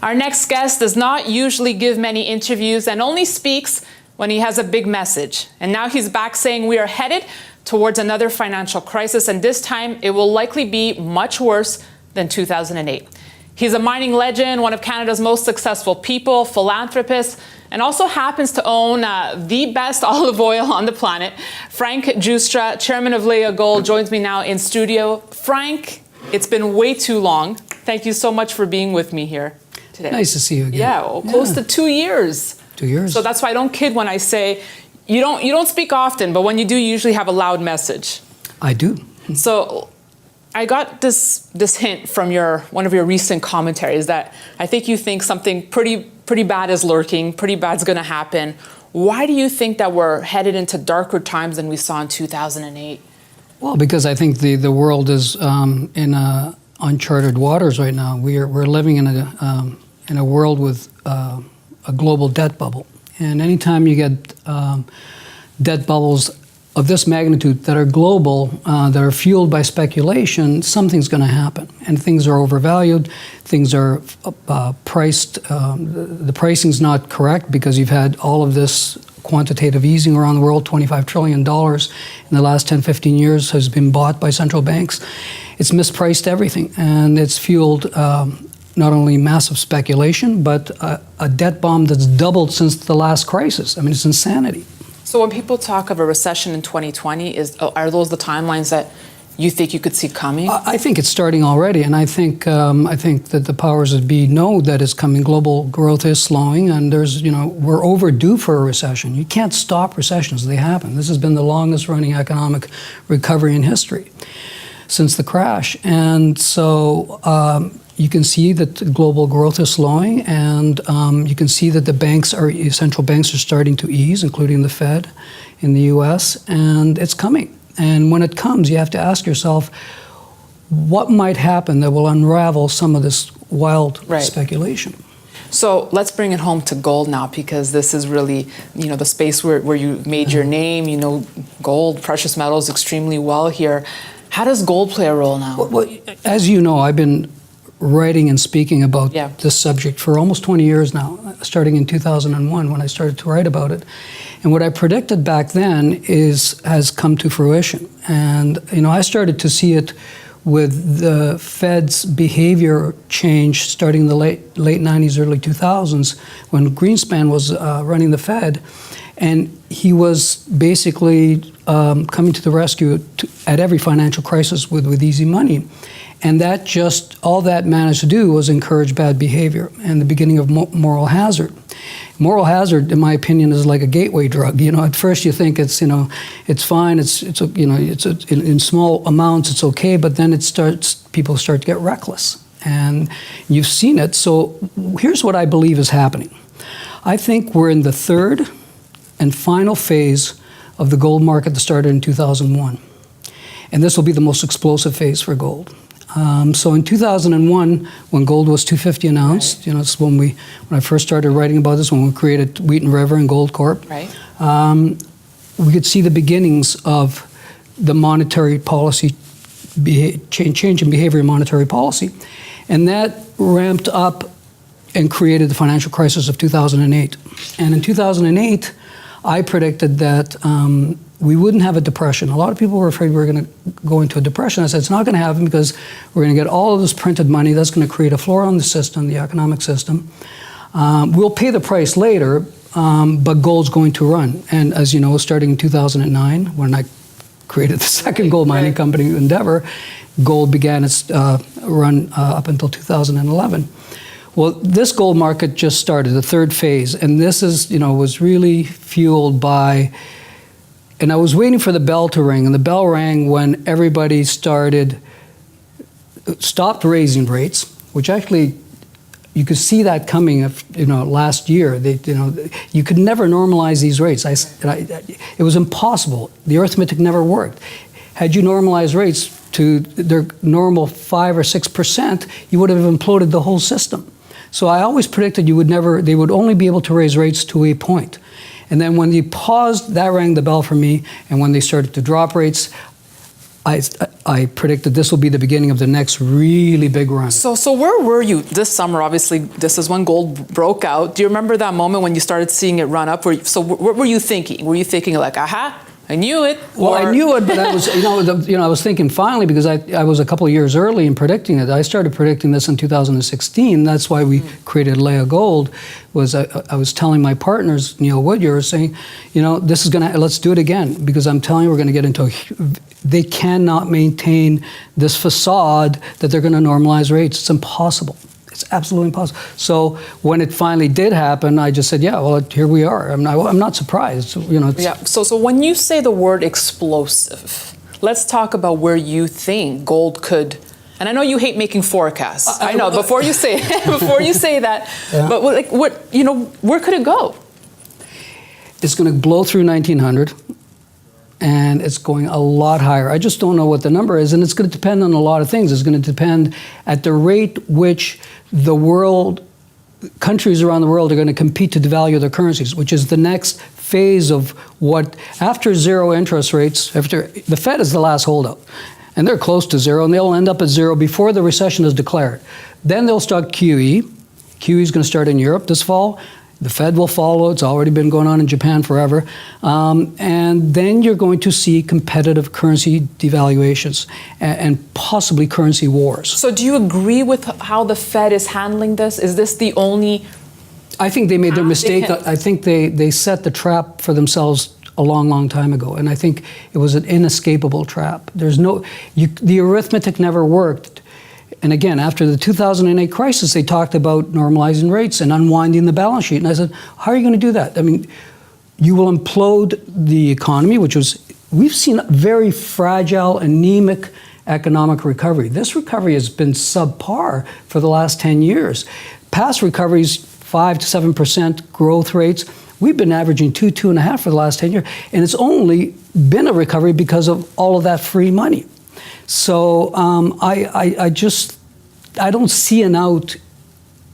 Our next guest does not usually give many interviews and only speaks when he has a big message. And now he's back saying we are headed towards another financial crisis, and this time it will likely be much worse than 2008. He's a mining legend, one of Canada's most successful people, philanthropist, and also happens to own the best olive oil on the planet. Frank Giustra, chairman of Leia Gold, joins me now in studio. Frank, it's been way too long. Thank you so much for being with me here today. Nice to see you again. Yeah, well, close to 2 years. 2 years. So that's why I don't kid when I say you don't speak often, but when you do, you usually have a loud message. I do. So I got this hint from one of your recent commentaries that I think you think something pretty bad is lurking, pretty bad's going to happen. Why do you think that we're headed into darker times than we saw in 2008? Well, because I think the world is in uncharted waters right now. We're living in a world with a global debt bubble, and anytime you get debt bubbles of this magnitude that are global, that are fueled by speculation, something's going to happen. And things are overvalued, things are priced, the pricing's not correct because you've had all of this quantitative easing around the world. $25 trillion in the last 10, 15 years has been bought by central banks. It's mispriced everything, and it's fueled not only massive speculation, but a debt bomb that's doubled since the last crisis. I mean, it's insanity. So when people talk of a recession in 2020, are those the timelines that you think you could see coming? I think it's starting already, and I think that the powers that be know that it's coming. Global growth is slowing, and we're overdue for a recession. You can't stop recessions; they happen. This has been the longest-running economic recovery in history since the crash, and so you can see that global growth is slowing, and you can see that central banks are starting to ease, including the Fed in the U.S., and it's coming. And when it comes, you have to ask yourself, what might happen that will unravel some of this wild speculation? So let's bring it home to gold now, because this is really, the space where you made your name. You know gold, precious metals extremely well here. How does gold play a role now? Well, as you know, I've been writing and speaking about this subject for almost 20 years now, starting in 2001 when I started to write about it. And what I predicted back then has come to fruition. And I started to see it with the Fed's behavior change starting in the late 90s, early 2000s, when Greenspan was running the Fed. And he was basically coming to the rescue at every financial crisis with easy money. And all that managed to do was encourage bad behavior and the beginning of moral hazard. Moral hazard, in my opinion, is like a gateway drug. At first you think it's fine, it's in small amounts, it's okay, but then people start to get reckless. And you've seen it. So here's what I believe is happening. I think we're in the third and final phase of the gold market that started in 2001. And this will be the most explosive phase for gold. So in 2001, when gold was $250 an ounce, it's when I first started writing about this, when we created Wheaton River and Gold Corp. Right. We could see the beginnings of the monetary policy change in behavior in monetary policy, and that ramped up and created the financial crisis of 2008. And in 2008, I predicted that we wouldn't have a depression. A lot of people were afraid we were going to go into a depression. I said it's not going to happen because we're going to get all of this printed money. That's going to create a floor on the system, the economic system. We'll pay the price later, but gold's going to run. And as you know, starting in 2009, when I created the second gold mining company, Endeavor, gold began its run up until 2011. Well, this gold market just started, the third phase, and this was really fueled by. And I was waiting for the bell to ring, and the bell rang when everybody stopped raising rates, which actually, you could see that coming, last year. You could never normalize these rates. It was impossible. The arithmetic never worked. Had you normalized rates to their normal 5 or 6%, you would have imploded the whole system. So I always predicted they would only be able to raise rates to a point. And then when they paused, that rang the bell for me. And when they started to drop rates, I predicted this will be the beginning of the next really big run. So where were you this summer? Obviously, this is when gold broke out. Do you remember that moment when you started seeing it run up? What were you thinking? Were you thinking like, aha, I knew it? Well, I knew it, but I was, I was thinking finally, because I was a couple of years early in predicting it. I started predicting this in 2016. That's why we created Leia Gold. I was telling my partners, Neil Woodyer, saying, this is let's do it again, because I'm telling you, we're going to get into they cannot maintain this facade that they're going to normalize rates. It's impossible. It's absolutely impossible. So when it finally did happen, I just said, yeah, well, here we are. I'm not surprised. Yeah. So when you say the word explosive, let's talk about where you think gold could. And I know you hate making forecasts. I know. Before you say that, yeah. But where could it go? It's going to blow through 1900. And it's going a lot higher. I just don't know what the number is, and it's going to depend on a lot of things. It's going to depend at the rate which countries around the world are going to compete to devalue their currencies, which is the next phase of after zero interest rates, the Fed is the last holdout, and they're close to zero, and they'll end up at zero before the recession is declared. Then they'll start QE. QE is going to start in Europe this fall. The Fed will follow. It's already been going on in Japan forever. And then you're going to see competitive currency devaluations and possibly currency wars. So do you agree with how the Fed is handling this? Is this the only... I think they made their mistake. I think they set the trap for themselves a long, long time ago. And I think it was an inescapable trap. The arithmetic never worked. And again, after the 2008 crisis, they talked about normalizing rates and unwinding the balance sheet. And I said, how are you going to do that? I mean, you will implode the economy, we've seen very fragile, anemic economic recovery. This recovery has been subpar for the last 10 years. Past recoveries, 5 to 7% growth rates. We've been averaging 2.5 for the last 10 years. And it's only been a recovery because of all of that free money. So I don't see an out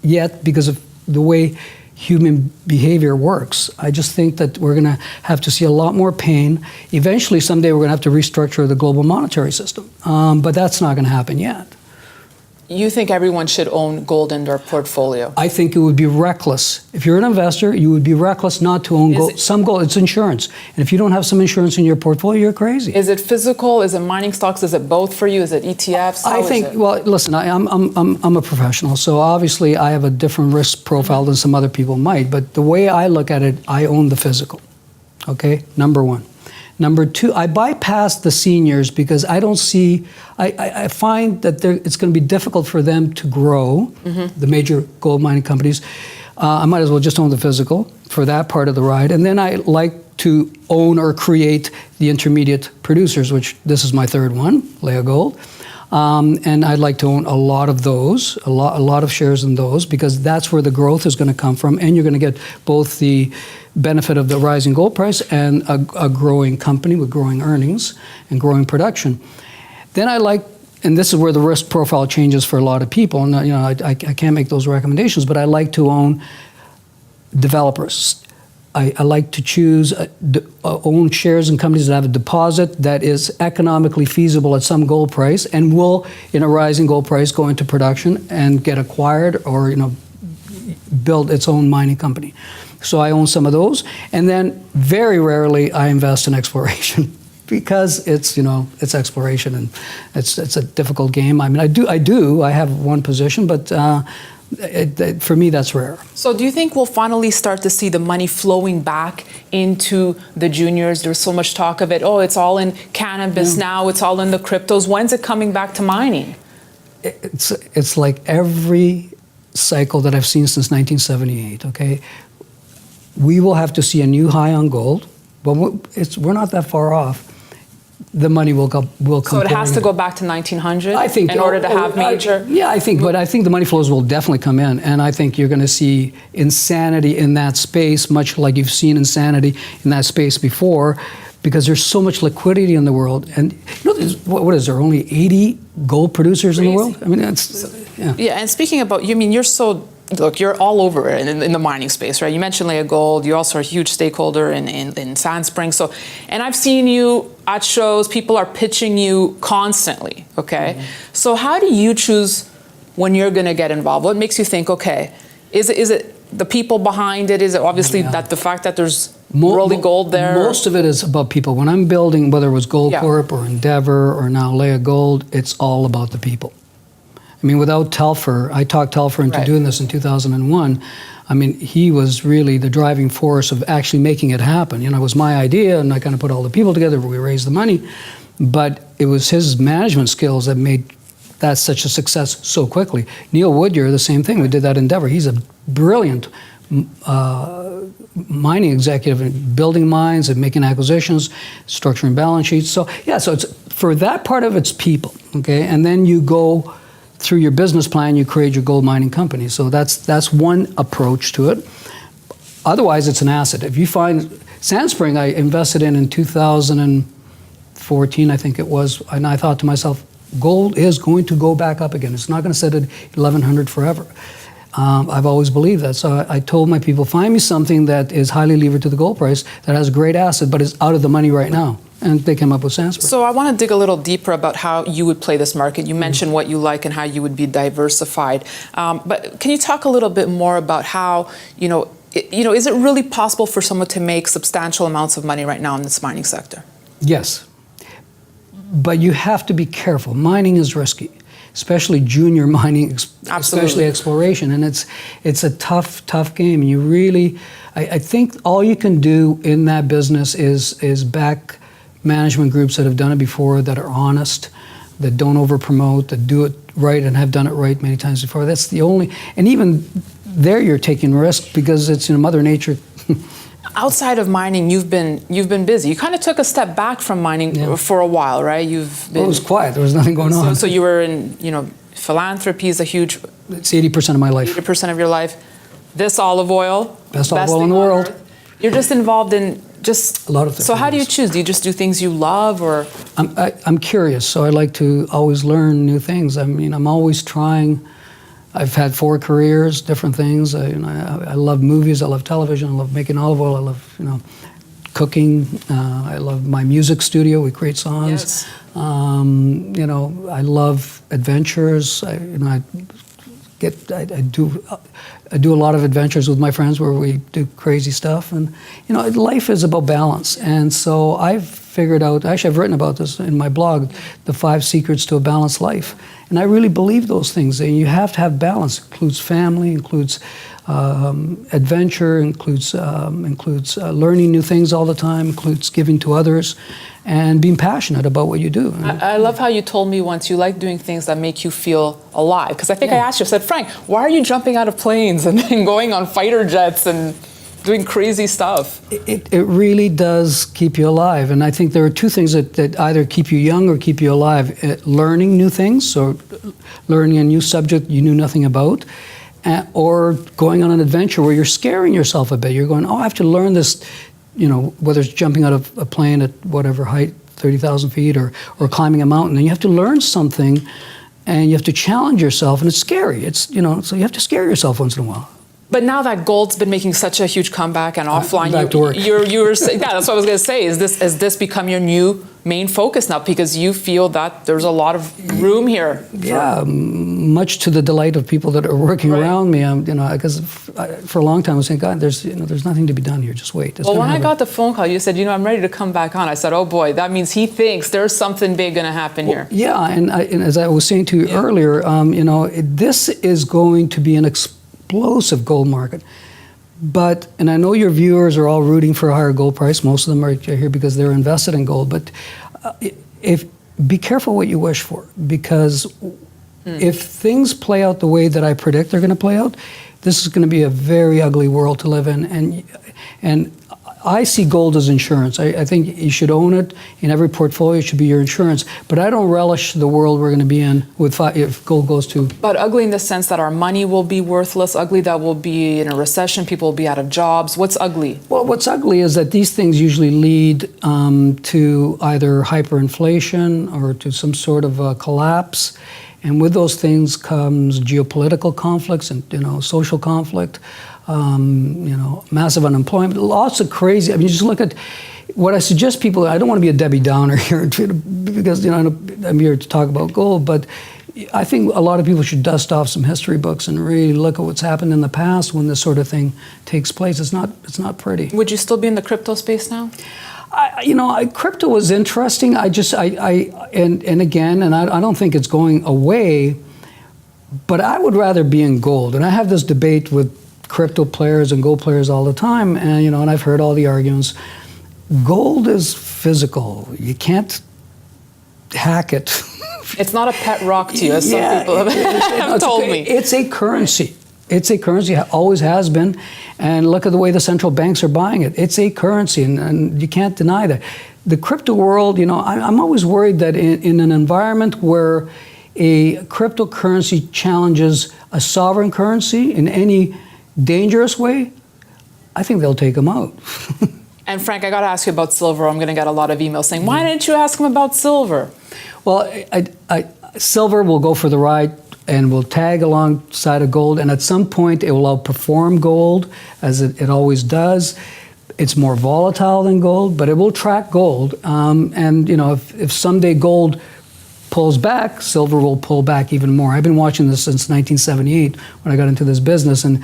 yet because of the way human behavior works. I just think that we're going to have to see a lot more pain. Eventually, someday, we're going to have to restructure the global monetary system. But that's not going to happen yet. You think everyone should own gold in their portfolio? I think it would be reckless. If you're an investor, you would be reckless not to own gold. Some gold, it's insurance. And if you don't have some insurance in your portfolio, you're crazy. Is it physical? Is it mining stocks? Is it both for you? Is it ETFs? I think, well, listen, I'm a professional, so obviously I have a different risk profile than some other people might. But the way I look at it, I own the physical. Okay, number one. Number two, I bypass the seniors because I don't see, I find that it's going to be difficult for them to grow, the major gold mining companies. I might as well just own the physical for that part of the ride. And then I like to own or create the intermediate producers, which this is my third one, Leia Gold. And I'd like to own a lot of those, a lot of shares in those, because that's where the growth is going to come from. And you're going to get both the benefit of the rising gold price and a growing company with growing earnings and growing production. Then I like, and this is where the risk profile changes for a lot of people, and I can't make those recommendations, but I like to own developers. I like to own shares in companies that have a deposit that is economically feasible at some gold price and will, in a rising gold price, go into production and get acquired or build its own mining company. So I own some of those, and then very rarely I invest in exploration because it's exploration and it's a difficult game. I mean, I have one position, but for me that's rare. So do you think we'll finally start to see the money flowing back into the juniors? There's so much talk of it. Oh, it's all in cannabis now. It's all in the cryptos. When's it coming back to mining? It's like every cycle that I've seen since 1978. Okay. We will have to see a new high on gold, but we're not that far off. The money will come. So it has to go back to 1900 I think, in order to have major... But I think the money flows will definitely come in, and I think you're going to see insanity in that space, much like you've seen insanity in that space before, because there's so much liquidity in the world. And what is there, only 80 gold producers in the world? I mean, that's... Yeah, and speaking about, you're so look, you're all over in the mining space, right? You mentioned Leia Gold. You also are a huge stakeholder in Sandsprings. So, and I've seen you at shows. People are pitching you constantly, okay? So how do you choose when you're going to get involved? What makes you think, okay, is it the people behind it? Is it obviously that the fact that there's rolling gold there? Most of it is about people. When I'm building, whether it was Goldcorp or Endeavor or now Leia Gold, it's all about the people. I mean, without Telfer, I talked Telfer into doing this in 2001. I mean, he was really the driving force of actually making it happen. You know, it was my idea, and I kind of put all the people together. We raised the money, but it was his management skills that made that such a success so quickly. Neil Woodyer, the same thing. We did that Endeavor. He's a brilliant mining executive in building mines and making acquisitions, structuring balance sheets. So yeah, so it's for that part of it's people, okay, and then you go through your business plan, you create your gold mining company. So that's one approach to it. Otherwise, it's an asset. If you find Sandspring, I invested in 2014, I think it was, and I thought to myself, gold is going to go back up again. It's not going to sit at 1,100 forever. I've always believed that. So I told my people, find me something that is highly levered to the gold price, that has a great asset, but is out of the money right now. And they came up with Sandsprings. So I want to dig a little deeper about how you would play this market. You mentioned what you like and how you would be diversified. But can you talk a little bit more about how, is it really possible for someone to make substantial amounts of money right now in this mining sector? Yes. But you have to be careful. Mining is risky, especially junior mining, especially exploration. And it's a tough game. You really, I think all you can do in that business is back management groups that have done it before, that are honest, that don't over-promote, that do it right and have done it right many times before. That's the only, and even there you're taking risk because it's Mother Nature. Outside of mining, you've been busy. You kind of took a step back from mining for a while, right? It was quiet. There was nothing going on. So you were in, philanthropy is a huge. It's 80% of my life. 80% of your life. This olive oil. Best olive oil in the world. You're just involved in just a lot of things. So how do you choose? Do you just do things you love, or? I'm curious, so I like to always learn new things. I mean, I'm always trying. I've had 4 careers, different things. I love movies. I love television. I love making olive oil. I love cooking. I love my music studio. We create songs. Yes. I love adventures. I do a lot of adventures with my friends where we do crazy stuff, and life is about balance. And so I've figured out, actually I've written about this in my blog, the 5 secrets to a balanced life. And I really believe those things. And you have to have balance. It includes family, includes adventure, includes learning new things all the time, includes giving to others, and being passionate about what you do. I love how you told me once you like doing things that make you feel alive. Because I think I asked you, I said, Frank, why are you jumping out of planes and going on fighter jets and doing crazy stuff? It really does keep you alive. And I think there are 2 things that either keep you young or keep you alive. Learning new things, so learning a new subject you knew nothing about, or going on an adventure where you're scaring yourself a bit. You're going, I have to learn this, whether it's jumping out of a plane at whatever height, 30,000 feet, or climbing a mountain. And you have to learn something, and you have to challenge yourself, and it's scary. So you have to scare yourself once in a while. But now that gold's been making such a huge comeback and offline, back to work. you were saying, that's what I was going to say. Has this become your new main focus now because you feel that there's a lot of room here? Yeah, much to the delight of people that are working around me. Because for a long time I was saying, God, there's nothing to be done here. Just wait. Well, when I got the phone call, you said, I'm ready to come back on. I said, oh boy, that means he thinks there's something big going to happen here. Yeah, and as I was saying to you earlier, this is going to be an explosive gold market. And I know your viewers are all rooting for a higher gold price. Most of them are here because they're invested in gold. But be careful what you wish for, because if things play out the way that I predict they're going to play out, this is going to be a very ugly world to live in. And I see gold as insurance. I think you should own it in every portfolio. It should be your insurance. But I don't relish the world we're going to be in if gold goes to. But ugly in the sense that our money will be worthless. Ugly that we'll be in a recession. People will be out of jobs. What's ugly? Well, what's ugly is that these things usually lead to either hyperinflation or to some sort of a collapse. And with those things comes geopolitical conflicts and, social conflict, massive unemployment, lots of crazy. I mean, just look at what I suggest people. I don't want to be a Debbie Downer here because I'm here to talk about gold, but I think a lot of people should dust off some history books and really look at what's happened in the past when this sort of thing takes place. It's not pretty. Would you still be in the crypto space now? Crypto was interesting. I don't think it's going away, but I would rather be in gold. And I have this debate with crypto players and gold players all the time, and I've heard all the arguments. Gold is physical. You can't hack it. It's not a pet rock to you, as some people have told me. It's a currency. It's a currency, always has been. And look at the way the central banks are buying it. It's a currency, and you can't deny that. The crypto world, I'm always worried that in an environment where a cryptocurrency challenges a sovereign currency in any dangerous way, I think they'll take them out. And Frank, I got to ask you about silver. I'm going to get a lot of emails saying, why didn't you ask him about silver? Well, silver will go for the ride and will tag alongside of gold, and at some point it will outperform gold, as it always does. It's more volatile than gold, but it will track gold. If someday gold pulls back, silver will pull back even more. I've been watching this since 1978 when I got into this business, and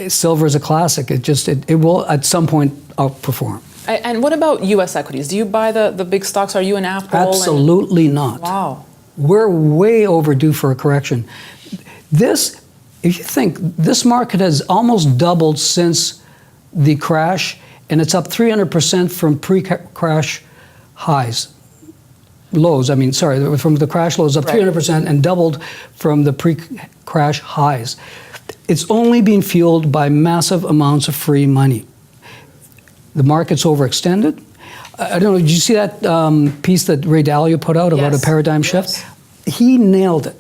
silver is a classic. It will at some point outperform. And what about U.S. equities? Do you buy the big stocks? Are you in Apple? Absolutely not. Wow. We're way overdue for a correction. If you think, this market has almost doubled since the crash, and it's up 300% from pre-crash lows. From the crash lows, up 300% and doubled from the pre-crash highs. It's only being fueled by massive amounts of free money. The market's overextended. I don't know, did you see that piece that Ray Dalio put out about a paradigm shift? He nailed it.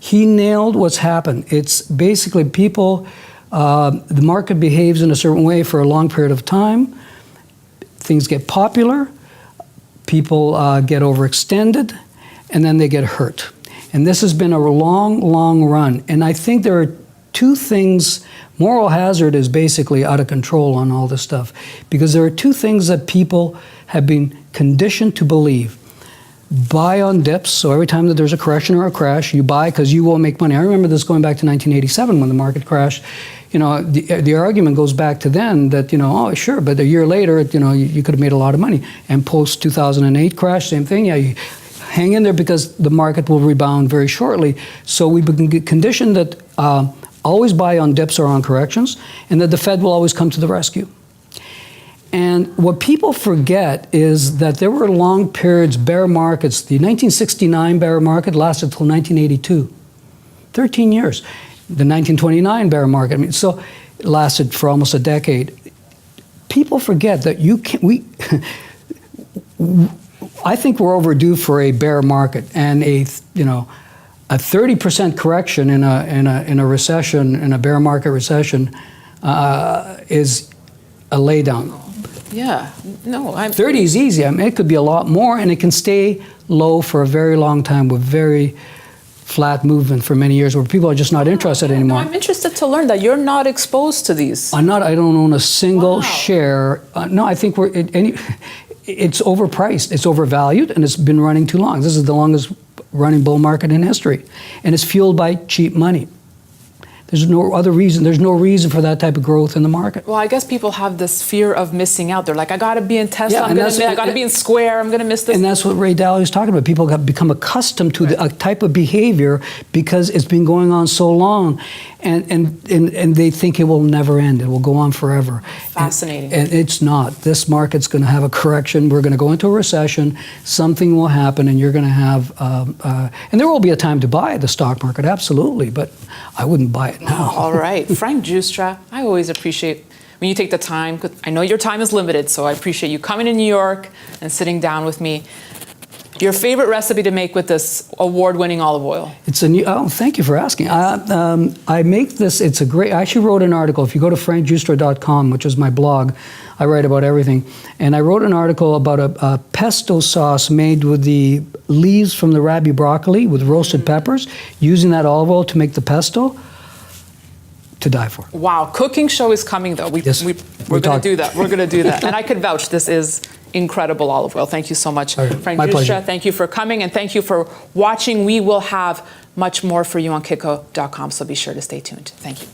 He nailed what's happened. It's basically people, the market behaves in a certain way for a long period of time. Things get popular, people get overextended, and then they get hurt. And this has been a long, long run. And I think there are two things. Moral hazard is basically out of control on all this stuff, because there are two things that people have been conditioned to believe. Buy on dips, so every time that there's a correction or a crash, you buy because you will make money. I remember this going back to 1987 when the market crashed. The argument goes back to then that, oh, sure, but a year later, you could have made a lot of money. And post-2008 crash, same thing. Yeah, you hang in there because the market will rebound very shortly. So we've been conditioned that always buy on dips or on corrections, and that the Fed will always come to the rescue. And what people forget is that there were long periods, bear markets. The 1969 bear market lasted until 1982, 13 years. The 1929 bear market, so it lasted for almost a decade. People forget that I think we're overdue for a bear market, and a 30% correction in a recession, in a bear market recession, is a laydown. Yeah, no, 30 is easy. It could be a lot more, and it can stay low for a very long time with very flat movement for many years, where people are just not interested anymore. No, I'm interested to learn that you're not exposed to these. I don't own a single share. No, I think it's overpriced, it's overvalued, and it's been running too long. This is the longest running bull market in history, and it's fueled by cheap money. There's no other reason. There's no reason for that type of growth in the market. Well, I guess people have this fear of missing out. They're like, I got to be in Tesla. I got to be in Square. I'm going to miss this. And that's what Ray Dalio is talking about. People have become accustomed to a type of behavior because it's been going on so long, and they think it will never end. It will go on forever. Fascinating. And it's not. This market's going to have a correction. We're going to go into a recession. Something will happen, and you're going to have. And there will be a time to buy the stock market, absolutely. But I wouldn't buy it now. All right. Frank Giustra, I always appreciate when you take the time, 'cause I know your time is limited, so I appreciate you coming to New York and sitting down with me. Your favorite recipe to make with this award-winning olive oil? It's a new, oh, thank you for asking. I make this, it's a great, I actually wrote an article. If you go to frankgiustra.com, which is my blog, I write about everything. And I wrote an article about a pesto sauce made with the leaves from the rabi broccoli with roasted peppers, using that olive oil to make the pesto. To die for. Wow, cooking show is coming though. We're going to do that. We're going to do that. And I could vouch, this is incredible olive oil. Thank you so much, Frank My Giustra. pleasure. Thank you for coming and thank you for watching. We will have much more for you on Kitco.com, so be sure to stay tuned. Thank you.